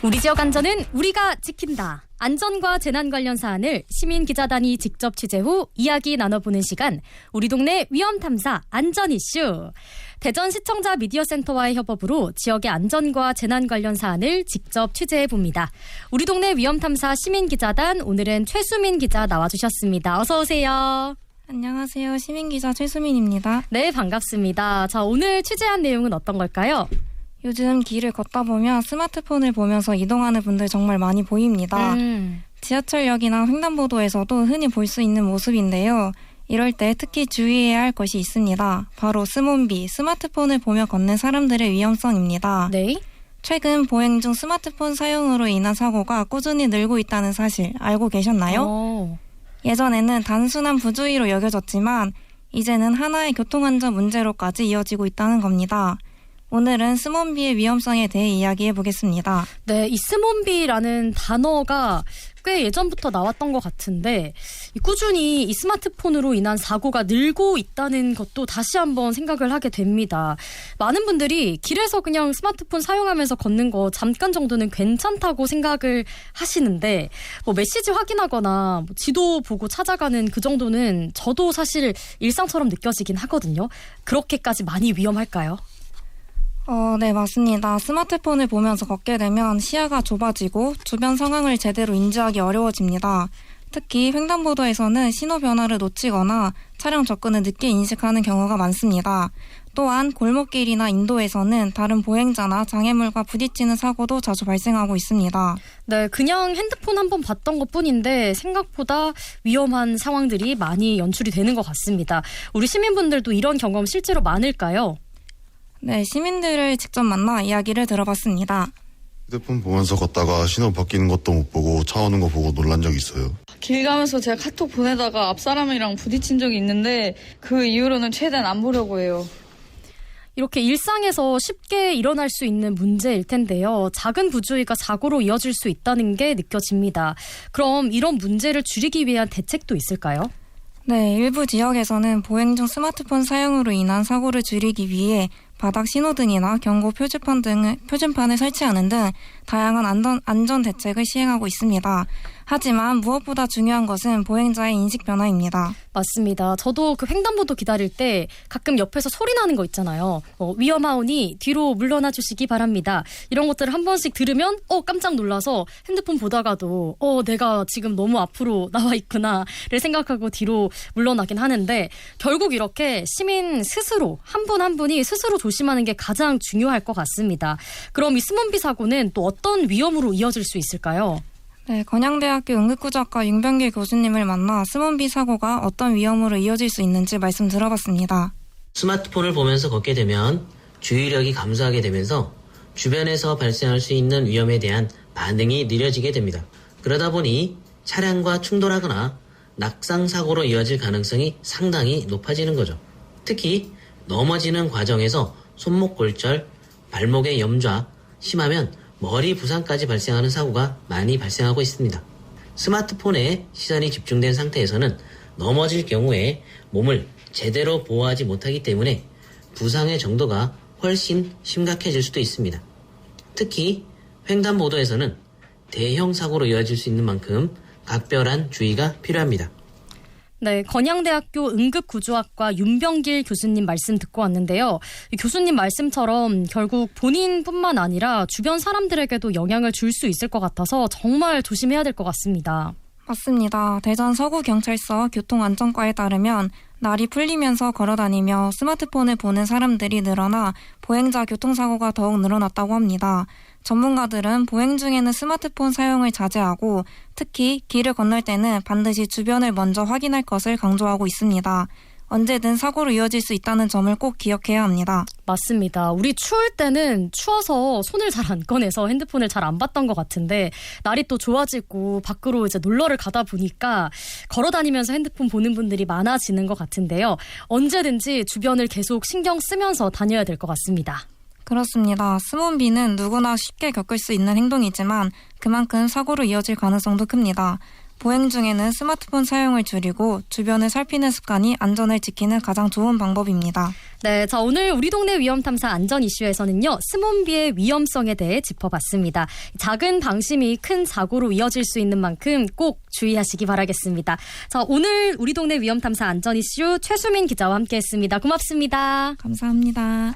우리 지역 안전은 우리가 지킨다. 안전과 재난 관련 사안을 시민 기자단이 직접 취재 후 이야기 나눠보는 시간, 우리 동네 위험탐사 안전 이슈. 대전 시청자 미디어센터와의 협업으로 지역의 안전과 재난 관련 사안을 직접 취재해봅니다. 우리 동네 위험탐사 시민 기자단, 오늘은 최수민 기자 나와주셨습니다. 어서 오세요. 안녕하세요. 시민기자 최수민입니다. 네, 반갑습니다. 자, 오늘 취재한 내용은 어떤 걸까요? 요즘 길을 걷다 보면 스마트폰을 보면서 이동하는 분들 정말 많이 보입니다. 지하철역이나 횡단보도에서도 흔히 볼 수 있는 모습인데요. 이럴 때 특히 주의해야 할 것이 있습니다. 바로 스몬비, 스마트폰을 보며 걷는 사람들의 위험성입니다. 네. 최근 보행 중 스마트폰 사용으로 인한 사고가 꾸준히 늘고 있다는 사실 알고 계셨나요? 예전에는 단순한 부주의로 여겨졌지만 이제는 하나의 교통안전 문제로까지 이어지고 있다는 겁니다. 오늘은 스몬비의 위험성에 대해 이야기해 보겠습니다. 네, 이 스몬비라는 단어가 꽤 예전부터 나왔던 것 같은데, 꾸준히 이 스마트폰으로 인한 사고가 늘고 있다는 것도 다시 한번 생각을 하게 됩니다. 많은 분들이 길에서 그냥 스마트폰 사용하면서 걷는 거 잠깐 정도는 괜찮다고 생각을 하시는데, 뭐 메시지 확인하거나 뭐 지도 보고 찾아가는 그 정도는 저도 사실 일상처럼 느껴지긴 하거든요. 그렇게까지 많이 위험할까요? 네, 맞습니다. 스마트폰을 보면서 걷게 되면 시야가 좁아지고 주변 상황을 제대로 인지하기 어려워집니다. 특히 횡단보도에서는 신호 변화를 놓치거나 차량 접근을 늦게 인식하는 경우가 많습니다. 또한 골목길이나 인도에서는 다른 보행자나 장애물과 부딪히는 사고도 자주 발생하고 있습니다. 네, 그냥 핸드폰 한번 봤던 것뿐인데 생각보다 위험한 상황들이 많이 연출이 되는 것 같습니다. 우리 시민분들도 이런 경험 실제로 많을까요? 네, 시민들을 직접 만나 이야기를 들어봤습니다. 휴대폰 보면서 걷다가 신호 바뀌는 것도 못 보고 차 오는 거 보고 놀란 적 있어요. 길 가면서 제가 카톡 보내다가 앞 사람이랑 부딪힌 적이 있는데 그 이후로는 최대한 안 보려고 해요. 이렇게 일상에서 쉽게 일어날 수 있는 문제일 텐데요. 작은 부주의가 사고로 이어질 수 있다는 게 느껴집니다. 그럼 이런 문제를 줄이기 위한 대책도 있을까요? 네, 일부 지역에서는 보행 중 스마트폰 사용으로 인한 사고를 줄이기 위해 바닥 신호등이나 경고 표준판을 설치하는 등 다양한 안전 대책을 시행하고 있습니다. 하지만 무엇보다 중요한 것은 보행자의 인식 변화입니다. 맞습니다. 저도 그 횡단보도 기다릴 때 가끔 옆에서 소리 나는 거 있잖아요. 위험하오니 뒤로 물러나 주시기 바랍니다. 이런 것들을 한 번씩 들으면 깜짝 놀라서 핸드폰 보다가도 내가 지금 너무 앞으로 나와 있구나를 생각하고 뒤로 물러나긴 하는데, 결국 이렇게 시민 스스로 한 분 한 분이 스스로 조심하는 게 가장 중요할 것 같습니다. 그럼 이 스몬비 사고는 또 어떤 위험으로 이어질 수 있을까요? 네, 건양대학교 응급구조학과 윤병길 교수님을 만나 스몬비 사고가 어떤 위험으로 이어질 수 있는지 말씀 들어봤습니다. 스마트폰을 보면서 걷게 되면 주의력이 감소하게 되면서 주변에서 발생할 수 있는 위험에 대한 반응이 느려지게 됩니다. 그러다 보니 차량과 충돌하거나 낙상사고로 이어질 가능성이 상당히 높아지는 거죠. 특히 넘어지는 과정에서 손목 골절, 발목의 염좌, 심하면 머리 부상까지 발생하는 사고가 많이 발생하고 있습니다. 스마트폰에 시선이 집중된 상태에서는 넘어질 경우에 몸을 제대로 보호하지 못하기 때문에 부상의 정도가 훨씬 심각해질 수도 있습니다. 특히 횡단보도에서는 대형 사고로 이어질 수 있는 만큼 각별한 주의가 필요합니다. 네, 건양대학교 응급구조학과 윤병길 교수님 말씀 듣고 왔는데요. 교수님 말씀처럼 결국 본인뿐만 아니라 주변 사람들에게도 영향을 줄 수 있을 것 같아서 정말 조심해야 될 것 같습니다. 맞습니다. 대전 서구경찰서 교통안전과에 따르면 날이 풀리면서 걸어다니며 스마트폰을 보는 사람들이 늘어나 보행자 교통사고가 더욱 늘어났다고 합니다. 전문가들은 보행 중에는 스마트폰 사용을 자제하고 특히 길을 건널 때는 반드시 주변을 먼저 확인할 것을 강조하고 있습니다. 언제든 사고로 이어질 수 있다는 점을 꼭 기억해야 합니다. 맞습니다. 우리 추울 때는 추워서 손을 잘 안 꺼내서 핸드폰을 잘 안 봤던 것 같은데, 날이 또 좋아지고 밖으로 이제 놀러를 가다 보니까 걸어다니면서 핸드폰 보는 분들이 많아지는 것 같은데요. 언제든지 주변을 계속 신경 쓰면서 다녀야 될 것 같습니다. 그렇습니다. 스몬비는 누구나 쉽게 겪을 수 있는 행동이지만 그만큼 사고로 이어질 가능성도 큽니다. 보행 중에는 스마트폰 사용을 줄이고 주변을 살피는 습관이 안전을 지키는 가장 좋은 방법입니다. 네, 자 오늘 우리 동네 위험탐사 안전 이슈에서는요. 스몬비의 위험성에 대해 짚어봤습니다. 작은 방심이 큰 사고로 이어질 수 있는 만큼 꼭 주의하시기 바라겠습니다. 자 오늘 우리 동네 위험탐사 안전 이슈 최수민 기자와 함께했습니다. 고맙습니다. 감사합니다.